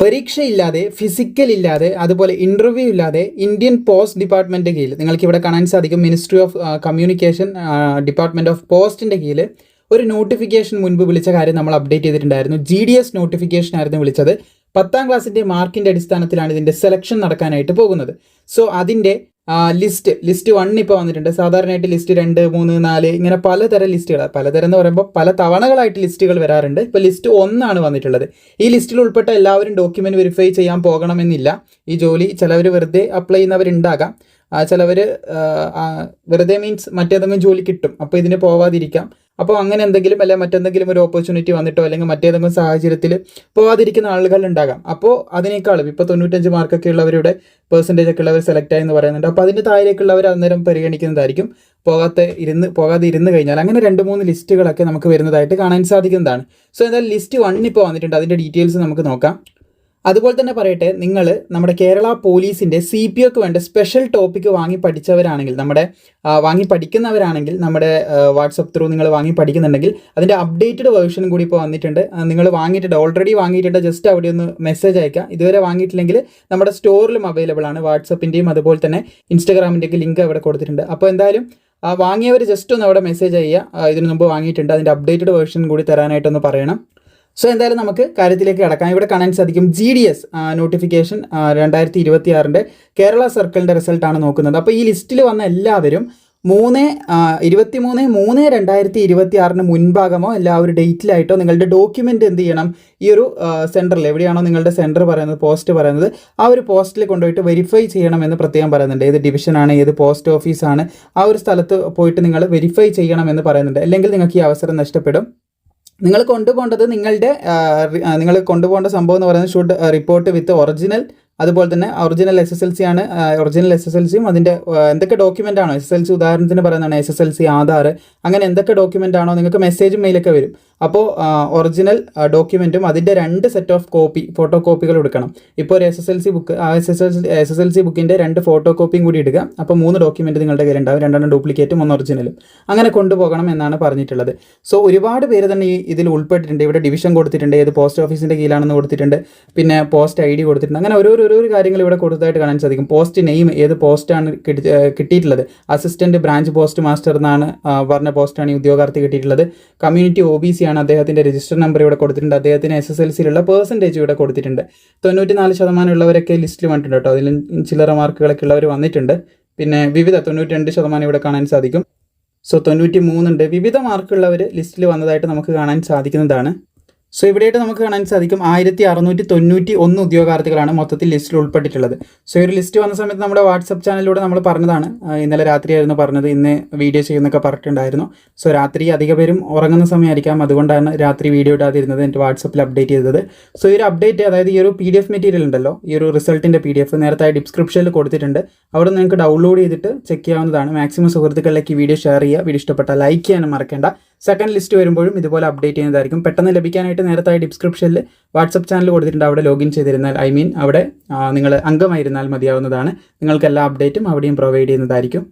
പരീക്ഷയില്ലാതെ, physical ഇല്ലാതെ, അതുപോലെ interview ഇല്ലാതെ ഇന്ത്യൻ പോസ്റ്റ് ഡിപ്പാർട്ട്മെൻറ്റ് കീഴിൽ നിങ്ങൾക്ക് ഇവിടെ കാണാൻ സാധിക്കും ministry of communication department of പോസ്റ്റിൻ്റെ കീഴിൽ ഒരു നോട്ടിഫിക്കേഷൻ മുൻപ് വിളിച്ച കാര്യം നമ്മൾ അപ്ഡേറ്റ് ചെയ്തിട്ടുണ്ടായിരുന്നു. GDS നോട്ടിഫിക്കേഷൻ ആയിരുന്നു വിളിച്ചത്. 10ാം ക്ലാസ്സിൻ്റെ മാർക്കിൻ്റെ അടിസ്ഥാനത്തിലാണ് ഇതിൻ്റെ സെലക്ഷൻ നടക്കാനായിട്ട് പോകുന്നത്. സോ അതിൻ്റെ ലിസ്റ്റ് 1 ഇപ്പോൾ വന്നിട്ടുണ്ട്. സാധാരണയായിട്ട് ലിസ്റ്റ് 2, 3, 4 ഇങ്ങനെ പലതരം ലിസ്റ്റുകൾ, പലതരം എന്ന് പറയുമ്പോൾ പല തവണകളായിട്ട് ലിസ്റ്റുകൾ വരാറുണ്ട്. ഇപ്പോൾ ലിസ്റ്റ് 1 ആണ് വന്നിട്ടുള്ളത്. ഈ ലിസ്റ്റിൽ ഉൾപ്പെട്ട എല്ലാവരും ഡോക്യുമെൻ്റ് വെരിഫൈ ചെയ്യാൻ പോകണമെന്നില്ല. ഈ ജോലി ചിലവർ വെറുതെ അപ്ലൈ ചെയ്യുന്നവരുണ്ടാകാം, ചിലവർ വെറുതെ മീൻസ് മറ്റേതെങ്കിലും ജോലി കിട്ടും, അപ്പോൾ ഇതിന് പോവാതിരിക്കാം. അപ്പോൾ അങ്ങനെ എന്തെങ്കിലും അല്ലെങ്കിൽ മറ്റെന്തെങ്കിലും ഒരു ഓപ്പർച്യൂണിറ്റി വന്നിട്ടോ അല്ലെങ്കിൽ മറ്റേതെങ്കിലും സാഹചര്യത്തിൽ പോവാതിരിക്കുന്ന ആളുകൾ ഉണ്ടാകാം. അപ്പോൾ അതിനേക്കാളും ഇപ്പോൾ 95 മാർക്കൊക്കെ ഉള്ളവരുടെ പെർസെൻറ്റേജ് ഒക്കെ ഉള്ളവർ സെലക്ട് ആയെന്ന് പറയുന്നുണ്ട്. അപ്പോൾ അതിൻ്റെ താഴേക്കുള്ളവർ അന്നേരം പരിഗണിക്കുന്നതായിരിക്കും. പോകാതെ ഇരുന്ന് കഴിഞ്ഞാൽ അങ്ങനെ 2-3 ലിസ്റ്റുകളൊക്കെ നമുക്ക് വരുന്നതായിട്ട് കാണാൻ സാധിക്കുന്നതാണ്. സോ എന്തായാലും ലിസ്റ്റ് 1 ഇപ്പോൾ വന്നിട്ടുണ്ട്. അതിൻ്റെ ഡീറ്റെയിൽസ് നമുക്ക് നോക്കാം. അതുപോലെ തന്നെ പറയട്ടെ, നിങ്ങൾ നമ്മുടെ കേരള പോലീസിൻ്റെ CPOക്ക് വേണ്ട സ്പെഷ്യൽ ടോപ്പിക്ക് വാങ്ങി പഠിച്ചവരാണെങ്കിൽ, വാങ്ങി പഠിക്കുന്നവരാണെങ്കിൽ നമ്മുടെ വാട്സപ്പ് ത്രൂ നിങ്ങൾ വാങ്ങി പഠിക്കുന്നുണ്ടെങ്കിൽ അതിൻ്റെ അപ്ഡേറ്റഡ് വേർഷനും കൂടി ഇപ്പോൾ വന്നിട്ടുണ്ട്. നിങ്ങൾ ഓൾറെഡി വാങ്ങിയിട്ടുണ്ട്, ജസ്റ്റ് അവിടെ ഒന്ന് മെസ്സേജ് അയക്കുക. ഇതുവരെ വാങ്ങിയിട്ടില്ലെങ്കിൽ നമ്മുടെ സ്റ്റോറിലും അവൈലബിൾ ആണ്. വാട്സപ്പിൻ്റെയും അതുപോലെ തന്നെ ഇൻസ്റ്റാഗ്രാമിൻ്റെയൊക്കെ ലിങ്ക് അവിടെ കൊടുത്തിട്ടുണ്ട്. അപ്പോൾ എന്തായാലും വാങ്ങിയവർ ജസ്റ്റ് ഒന്ന് അവിടെ മെസ്സേജ് ചെയ്യുക, ഇതിനു മുമ്പ് വാങ്ങിയിട്ടുണ്ട്, അതിൻ്റെ അപ്ഡേറ്റഡ് വേർഷൻ കൂടി തരാനായിട്ടൊന്ന് പറയണം. സോ എന്തായാലും നമുക്ക് കാര്യത്തിലേക്ക് കടക്കാം. ഇവിടെ കാണാൻ സാധിക്കും GDS നോട്ടിഫിക്കേഷൻ 2026 കേരള സർക്കിളിൻ്റെ റിസൾട്ടാണ് നോക്കുന്നത്. അപ്പോൾ ഈ ലിസ്റ്റിൽ വന്ന എല്ലാവരും 23/3/2026 മുൻഭാഗമോ അല്ല ആ ഒരു ഡേറ്റിലായിട്ടോ നിങ്ങളുടെ ഡോക്യുമെൻ്റ് എന്ത് ചെയ്യണം, ഈ ഒരു സെൻറ്ററിൽ എവിടെയാണോ നിങ്ങളുടെ സെൻറ്റർ പറയുന്നത്, പോസ്റ്റ് പറയുന്നത്, ആ ഒരു പോസ്റ്റിൽ കൊണ്ടുപോയിട്ട് വെരിഫൈ ചെയ്യണമെന്ന് പ്രത്യേകം പറയുന്നുണ്ട്. ഏത് ഡിവിഷനാണ്, ഏത് പോസ്റ്റ് ഓഫീസാണ്, ആ ഒരു സ്ഥലത്ത് പോയിട്ട് നിങ്ങൾ വെരിഫൈ ചെയ്യണമെന്ന് പറയുന്നുണ്ട്. അല്ലെങ്കിൽ നിങ്ങൾക്ക് ഈ അവസരം നഷ്ടപ്പെടും. നിങ്ങൾ കൊണ്ടുപോകേണ്ട സംഭവം എന്ന് പറയുന്നത് ഷുഡ് റിപ്പോർട്ട് വിത്ത് ഒറിജിനൽ, അതുപോലെ തന്നെ ഒറിജിനൽ SSLC ആണ്. ഒറിജിനൽ SSLCയും അതിൻ്റെ എന്തൊക്കെ ഡോക്യുമെൻ്റ് ആണോ, SSLC ഉദാഹരണത്തിന് പറയുന്നതാണ് SSLC, ആധാർ, അങ്ങനെ എന്തൊക്കെ ഡോക്യുമെൻ്റ് ആണോ നിങ്ങൾക്ക് മെസ്സേജും മെയിലൊക്കെ വരും. അപ്പോൾ ഒറിജിനൽ ഡോക്യുമെൻറ്റും അതിൻ്റെ 2 സെറ്റ് ഓഫ് ഫോട്ടോ കോപ്പികൾ എടുക്കണം. ഇപ്പോൾ ഒരു SSLC ബുക്ക്, ആ SSLC ബുക്കിൻ്റെ 2 ഫോട്ടോ കോപ്പിയും കൂടി ഇടുക. അപ്പോൾ 3 ഡോക്യുമെൻറ്റ് നിങ്ങളുടെ കയ്യിൽ ഉണ്ടാവും, 2 ഡ്യൂപ്ലിക്കേറ്റും 1 ഒറിജിനലും. അങ്ങനെ കൊണ്ടുപോകണം എന്നാണ് പറഞ്ഞിട്ടുള്ളത്. സോ ഒരുപാട് പേര് തന്നെ ഇതിൽ ഉൾപ്പെട്ടിട്ടുണ്ട്. ഇവിടെ ഡിവിഷൻ കൊടുത്തിട്ടുണ്ട്, ഏത് പോസ്റ്റ് ഓഫീസിൻ്റെ കീഴിലാണെന്ന് കൊടുത്തിട്ടുണ്ട്, പിന്നെ പോസ്റ്റ് ID കൊടുത്തിട്ടുണ്ട്. അങ്ങനെ ഓരോ കാര്യങ്ങൾ ഇവിടെ കൊടുത്തതായിട്ട് കാണാൻ സാധിക്കും. പോസ്റ്റ് നെയിം, ഏത് പോസ്റ്റാണ് കിട്ടിയിട്ടുള്ളത്, അസിസ്റ്റൻറ്റ് ബ്രാഞ്ച് പോസ്റ്റ് മാസ്റ്റർ എന്നാണ് പറഞ്ഞ പോസ്റ്റാണ് ഈ ഉദ്യോഗാർത്ഥി കിട്ടിയിട്ടുള്ളത്. കമ്മ്യൂണിറ്റി OBC ആണ്, അദ്ദേഹത്തിൻ്റെ രജിസ്റ്റർ നമ്പർ ഇവിടെ കൊടുത്തിട്ടുണ്ട്. അദ്ദേഹത്തിന് SSLCയിലുള്ള പെർസെൻറ്റേജ് ഇവിടെ കൊടുത്തിട്ടുണ്ട്. 94% ഉള്ളവരൊക്കെ ലിസ്റ്റിൽ വന്നിട്ടുണ്ട് കേട്ടോ. അതിലും ചില്ലറ മാർക്കുകളൊക്കെ ഉള്ളവർ വന്നിട്ടുണ്ട്. പിന്നെ വിവിധ 92% ഇവിടെ കാണാൻ സാധിക്കും. സോ 93 ഉണ്ട്. വിവിധ മാർക്കുള്ളവർ ലിസ്റ്റിൽ വന്നതായിട്ട് നമുക്ക് കാണാൻ സാധിക്കുന്നതാണ്. സോ ഇവിടെയായിട്ട് നമുക്ക് കാണാൻ സാധിക്കും 1691 ഉദ്യോഗാർത്ഥികളാണ് മൊത്തത്തിൽ ലിസ്റ്റിൽ ഉൾപ്പെട്ടിട്ടുള്ളത്. സോ ഈ ഒരു ലിസ്റ്റ് വന്ന സമയത്ത് നമ്മുടെ വാട്സപ്പ് ചാനലിലൂടെ നമ്മൾ പറഞ്ഞതാണ്. ഇന്നലെ രാത്രിയായിരുന്നു പറഞ്ഞത്, ഇന്ന് വീഡിയോ ചെയ്യുന്നൊക്കെ പറഞ്ഞിട്ടുണ്ടായിരുന്നു. സോ രാത്രി അധിക പേരും ഉറങ്ങുന്ന സമയമായിരിക്കാം, അതുകൊണ്ടാണ് രാത്രി വീഡിയോ ഇടാതിരുന്നത്, എൻ്റെ വാട്സപ്പിൽ അപ്ഡേറ്റ് ചെയ്തത്. സോ ഈ ഒരു അപ്ഡേറ്റ്, അതായത് ഈ ഒരു PDF മെറ്റീരിയൽ ഉണ്ടല്ലോ, ഈ ഒരു റിസൾട്ടിൻ്റെ PDF നേരത്തെ ഡിസ്ക്രിപ്ഷനിൽ കൊടുത്തിട്ടുണ്ട്. അവിടെ നിങ്ങൾക്ക് ഡൗൺലോഡ് ചെയ്തിട്ട് ചെക്ക് ചെയ്യാവുന്നതാണ്. മാക്സിമം സുഹൃത്തുക്കളിലേക്ക് ഈ വീഡിയോ ഷെയർ ചെയ്യുക. വീഡിയോ ഇഷ്ടപ്പെട്ടാൽ ലൈക്ക് ചെയ്യാനും മറക്കേണ്ട. സെക്കൻഡ് ലിസ്റ്റ് വരുമ്പോഴും ഇതുപോലെ അപ്ഡേറ്റ് ചെയ്യുന്നതായിരിക്കും. പെട്ടെന്ന് ലഭിക്കാനായിട്ട് നേരത്തെ ഡിസ്ക്രിപ്ഷനിൽ വാട്സപ്പ് ചാനൽ കൊടുത്തിട്ടുണ്ട്. അവിടെ ലോഗിൻ ചെയ്തിരുന്നാൽ, അവിടെ നിങ്ങൾ അംഗമായിരുന്നാൽ മതിയാവുന്നതാണ്. നിങ്ങൾക്ക് എല്ലാ അപ്ഡേറ്റും അവിടെയും പ്രൊവൈഡ് ചെയ്യുന്നതായിരിക്കും.